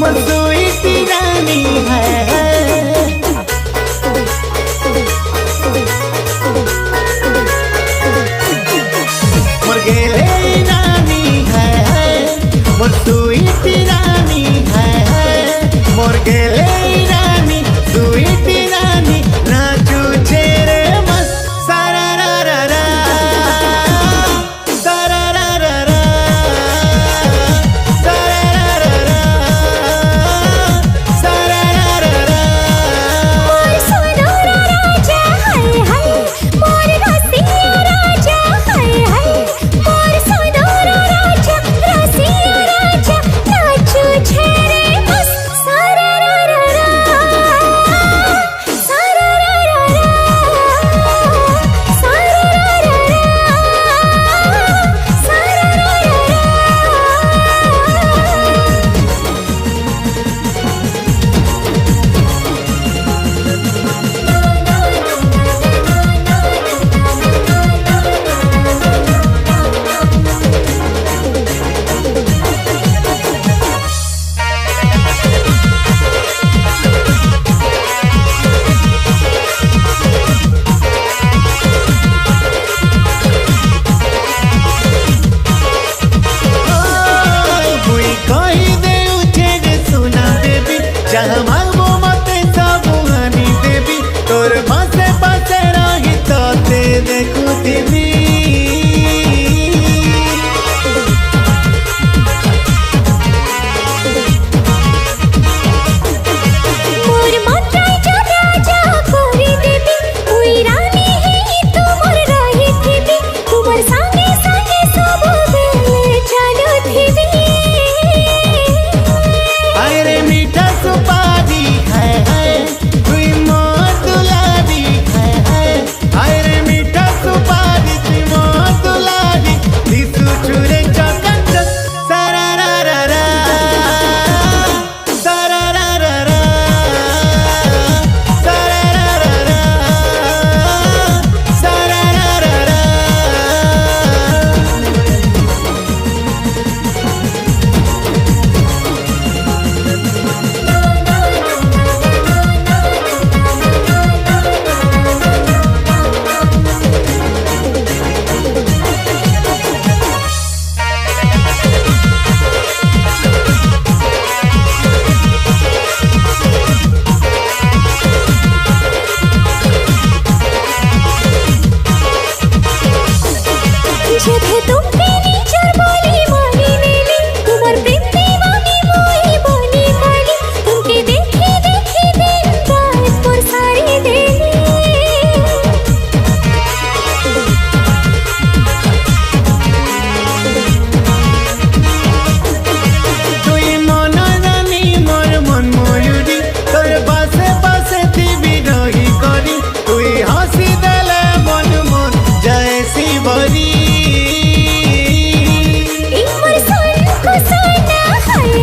More sweet रानी है। मोर गेले रानी है, मोर स्वीट रानी है। मोर गेले रानी स्वीट रानी नाचू छेरे मस्त सारा रा रा रा सारा रा रा रा सारा रा रा रा सारा रा रा रा। मोर सोनारा राजा हाय हाय, मोर रसिया राजा हाय हाय। मोर सोनारा राजा रसिया राजा नाचू छेरे मस्त सारा रा रा रा सारा रा रा रा सारा रा रा रा सारा रा रा रा। हुई कही दे उठे जे सुना देवी, जहाँ मांगो मते सब हानि देवी। तोर पासे पासे रही तो ते देखू देवी। मोर मात्राय जो राजा कोरी देवी, उई रानी ही तू मोर रही थीबी। तुमर संगे संगे सब बेले चालू थीबी। हाय रे मीठा सुपारी है, हुई मोर दुलारी है। हाय रे मीठा सुपारी तुई मोर दुलारी, दिसु छुरे चकचक सारा रा रा रा सारा रा रा रा सारा रा रा रा सारा रा रा रा। जेथे तुमके नीचर बोली मानी नेली, तुमर प्रेम दीवानी मोई बोली काली। तुमके देखी देखी दिन रात पर सारी देली। तुई मन रानी मोर मन मयूरी, तोर पासे पासे थी रही करी। तुई हंसी देले मन मन जाए सी भरी। इमर सन को सोना हाय